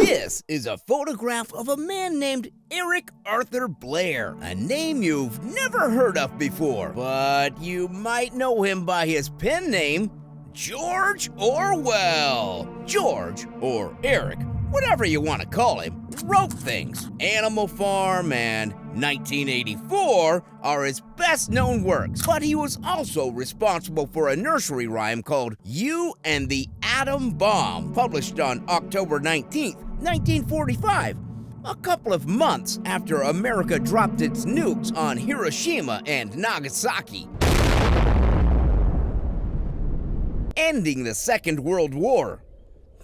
This is a photograph of a man named Eric Arthur Blair, a name you've never heard of before, but you might know him by his pen name, George Orwell. George, or Eric, whatever you want to call him, wrote things. Animal Farm and 1984 are his best-known works, but he was also responsible for a nursery rhyme called You and the Atom Bomb, published on October 19th, 1945, a couple of months after America dropped its nukes on Hiroshima and Nagasaki, ending the Second World War.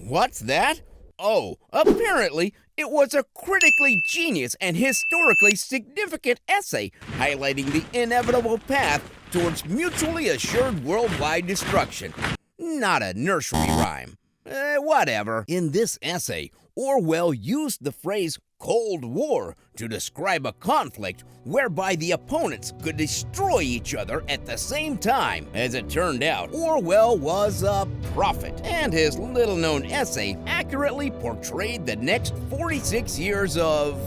What's that? Oh, apparently it was a critically genius and historically significant essay highlighting the inevitable path towards mutually assured worldwide destruction. Not a nursery rhyme. Whatever. In this essay, Orwell used the phrase Cold War to describe a conflict whereby the opponents could destroy each other at the same time. As it turned out, Orwell was a prophet, and his little-known essay accurately portrayed the next 46 years of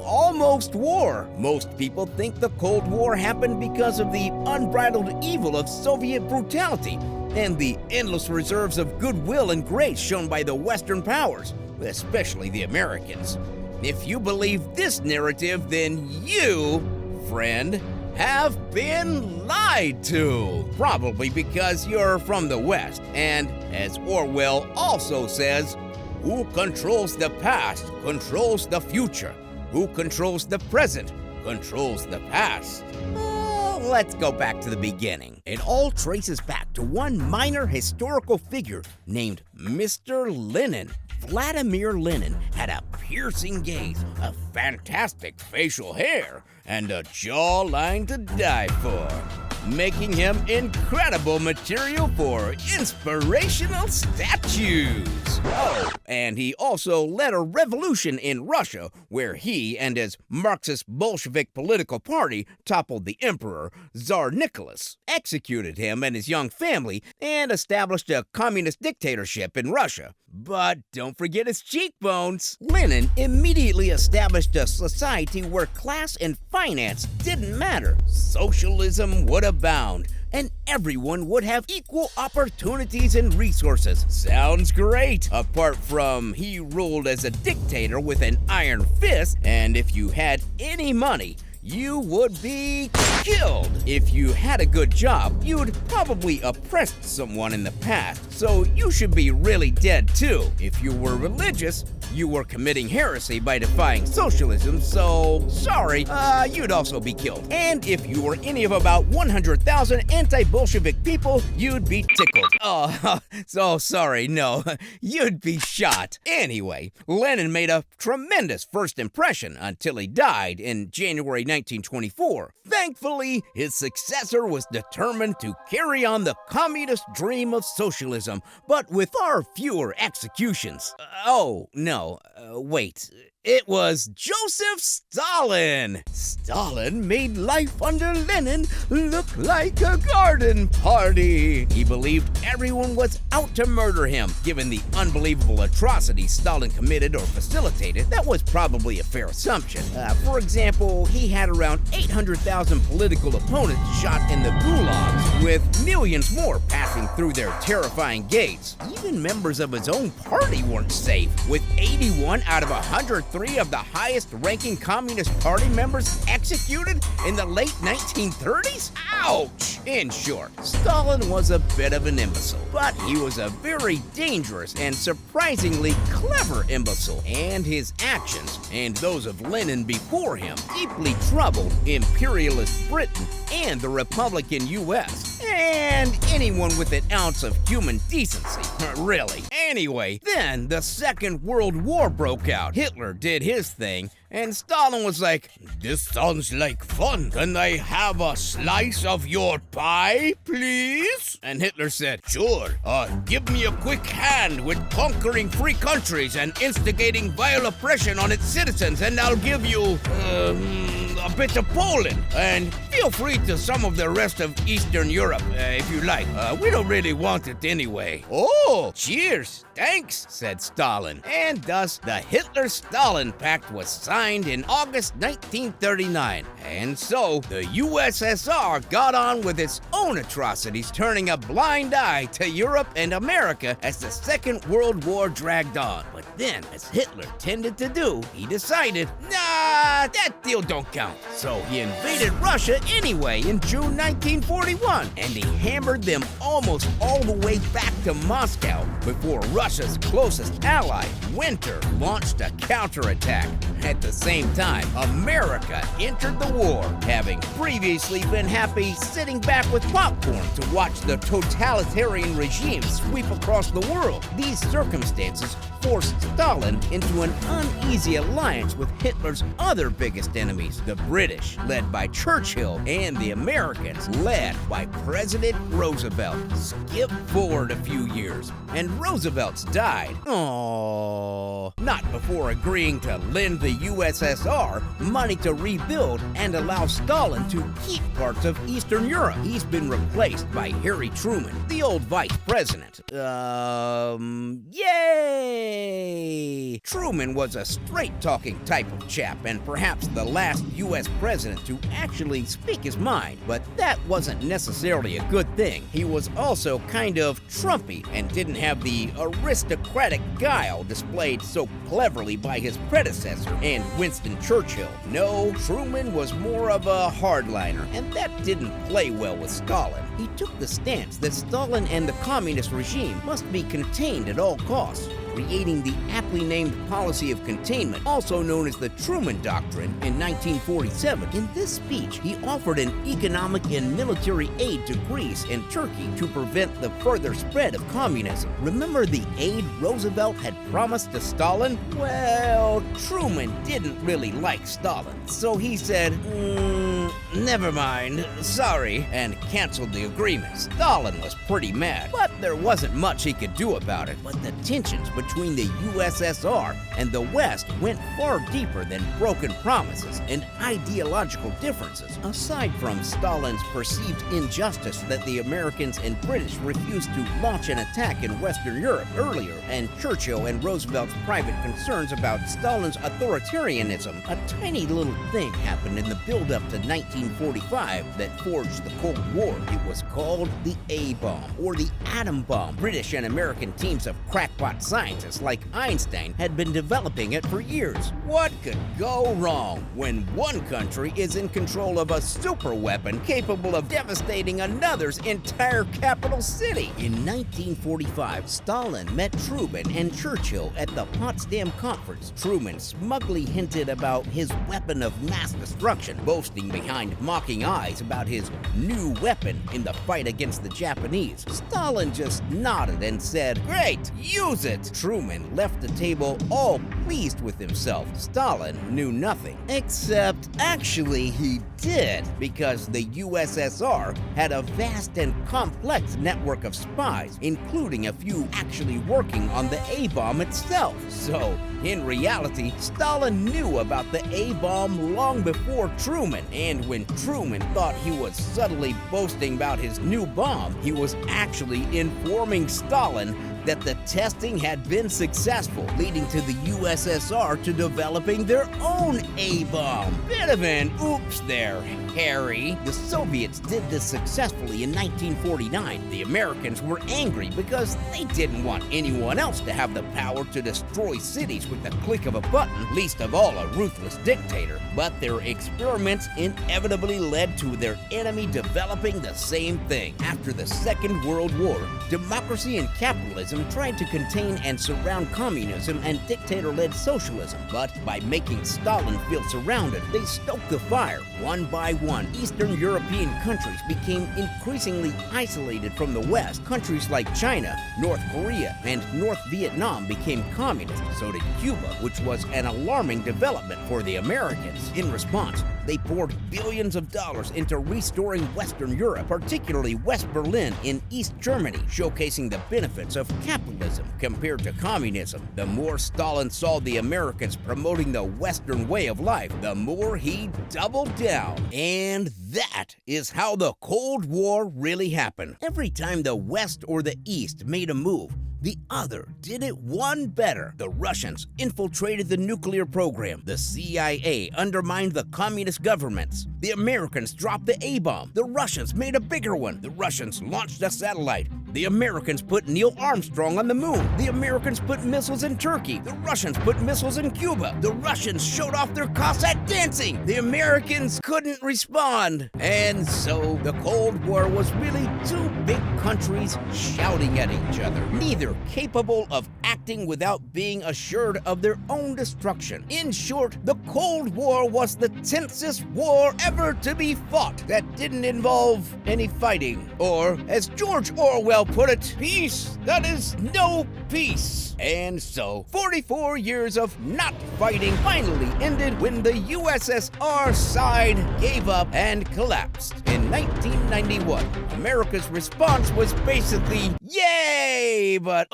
almost war. Most people think the Cold War happened because of the unbridled evil of Soviet brutality and the endless reserves of goodwill and grace shown by the Western powers, especially the Americans. If you believe this narrative, then you, friend, have been lied to. Probably because you're from the West, and as Orwell also says, who controls the past controls the future. Who controls the present controls the past. Let's go back to the beginning. It all traces back to one minor historical figure named Mr. Lenin. Vladimir Lenin had a piercing gaze, a fantastic facial hair, and a jawline to die for, making him incredible material for inspirational statues. Oh, and he also led a revolution in Russia where he and his Marxist Bolshevik political party toppled the emperor, Tsar Nicholas, executed him and his young family, and established a communist dictatorship in Russia. But don't forget his cheekbones. Lenin immediately established a society where class and finance didn't matter. Socialism would abound, and everyone would have equal opportunities and resources. Sounds great, apart from he ruled as a dictator with an iron fist, and if you had any money, you would be killed. If you had a good job, you'd probably oppressed someone in the past, so you should be really dead too. If you were religious, you were committing heresy by defying socialism, so sorry, you'd also be killed. And if you were any of about 100,000 anti-Bolshevik people, you'd be tickled. Oh, so sorry, no, you'd be shot. Anyway, Lenin made a tremendous first impression until he died in January 1924. Thankfully, his successor was determined to carry on the communist dream of socialism, but with far fewer executions. Wait. It was Joseph Stalin. Stalin made life under Lenin look like a garden party. He believed everyone was out to murder him. Given the unbelievable atrocities Stalin committed or facilitated, that was probably a fair assumption. For example, he had around 800,000 political opponents shot in the gulags, with millions more passing through their terrifying gates. Even members of his own party weren't safe, with 81 out of 103 of the highest-ranking Communist Party members executed in the late 1930s? Ouch! In short, Stalin was a bit of an imbecile, but he was a very dangerous and surprisingly clever imbecile, and his actions, and those of Lenin before him, deeply troubled imperialist Britain and the Republican U.S., and anyone with an ounce of human decency, really. Anyway, then the Second World War broke out. Hitler did his thing, and Stalin was like, "This sounds like fun. Can I have a slice of your pie, please?" And Hitler said, "Sure, give me a quick hand with conquering free countries and instigating vile oppression on its citizens, and I'll give you, a bit of Poland. And feel free to some of the rest of Eastern Europe, if you like. We don't really want it anyway. Oh, cheers. Thanks, said Stalin. And thus, the Hitler-Stalin Pact was signed in August 1939. And so, the USSR got on with its own atrocities, turning a blind eye to Europe and America as the Second World War dragged on. But then, as Hitler tended to do, he decided, nah, that deal don't count. So he invaded Russia anyway in June 1941, and he hammered them almost all the way back to Moscow before Russia's closest ally, Winter, launched a counterattack. At the same time, America entered the war, having previously been happy sitting back with popcorn to watch the totalitarian regime sweep across the world. These circumstances forced Stalin into an uneasy alliance with Hitler's other biggest enemies, the British, led by Churchill, and the Americans, led by President Roosevelt. Skip forward a few years, and Roosevelt's died. Aww. Not before agreeing to lend the USSR money to rebuild and allow Stalin to keep parts of Eastern Europe. He's been replaced by Harry Truman, the old vice president. Yay! Truman was a straight-talking type of chap and perhaps the last U.S. president to actually speak his mind, but that wasn't necessarily a good thing. He was also kind of Trumpy and didn't have the aristocratic guile displayed so cleverly by his predecessor and Winston Churchill. No, Truman was more of a hardliner, and that didn't play well with Stalin. He took the stance that Stalin and the communist regime must be contained at all costs, creating the aptly named policy of containment, also known as the Truman Doctrine, in 1947. In this speech, he offered an economic and military aid to Greece and Turkey to prevent the further spread of communism. Remember the aid Roosevelt had promised to Stalin? Well, Truman didn't really like Stalin, so he said, never mind, sorry, and canceled the agreement. Stalin was pretty mad, but there wasn't much he could do about it. But the tensions between the USSR and the West went far deeper than broken promises and ideological differences. Aside from Stalin's perceived injustice that the Americans and British refused to launch an attack in Western Europe earlier, and Churchill and Roosevelt's private concerns about Stalin's authoritarianism, a tiny little thing happened in the build-up to 1945 that forged the Cold War. It was called the A-bomb, or the atom bomb. British and American teams of crackpot scientists like Einstein had been developing it for years. What could go wrong when one country is in control of a superweapon capable of devastating another's entire capital city? In 1945, Stalin met Truman and Churchill at the Potsdam Conference. Truman smugly hinted about his weapon of mass destruction, boasting behind mocking eyes about his new weapon in the fight against the Japanese. Stalin just nodded and said, "Great, use it!" Truman left the table all pleased with himself. Stalin knew nothing. Except, actually, he did, because the USSR had a vast and complex network of spies, including a few actually working on the A-bomb itself. So, in reality, Stalin knew about the A-bomb long before Truman, and when Truman thought he was subtly boasting about his new bomb, he was actually informing Stalin that the testing had been successful, leading to the USSR to developing their own A-bomb. Bit of an oops there, Harry. The Soviets did this successfully in 1949. The Americans were angry because they didn't want anyone else to have the power to destroy cities with the click of a button, least of all a ruthless dictator. But their experiments inevitably led to their enemy developing the same thing. After the Second World War, democracy and capitalism tried to contain and surround communism and dictator-led socialism, but by making Stalin feel surrounded, they stoked the fire. One by one, Eastern European countries became increasingly isolated from the West. Countries like China, North Korea, and North Vietnam became communist. So did Cuba, which was an alarming development for the Americans. In response, They poured billions of dollars into restoring Western Europe, particularly West Berlin in East Germany, showcasing the benefits of capitalism compared to communism. The more Stalin saw the Americans promoting the Western way of life, the more he doubled down. And that is how the Cold War really happened. Every time the West or the East made a move, the other did it one better. The Russians infiltrated the nuclear program. The CIA undermined the communist governments. The Americans dropped the A-bomb. The Russians made a bigger one. The Russians launched a satellite. The Americans put Neil Armstrong on the moon. The Americans put missiles in Turkey. The Russians put missiles in Cuba. The Russians showed off their Cossack dancing. The Americans couldn't respond. And so the Cold War was really two big countries shouting at each other, neither capable of acting without being assured of their own destruction. In short, the Cold War was the tensest war ever to be fought that didn't involve any fighting. Or, as George Orwell put it, peace that is no peace. And so, 44 years of not fighting finally ended when the USSR side gave up and collapsed. In 1991, America's response was basically, yay, but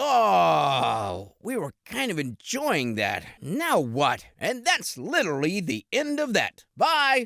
we were kind of enjoying that. Now what? And that's literally the end of that. Bye!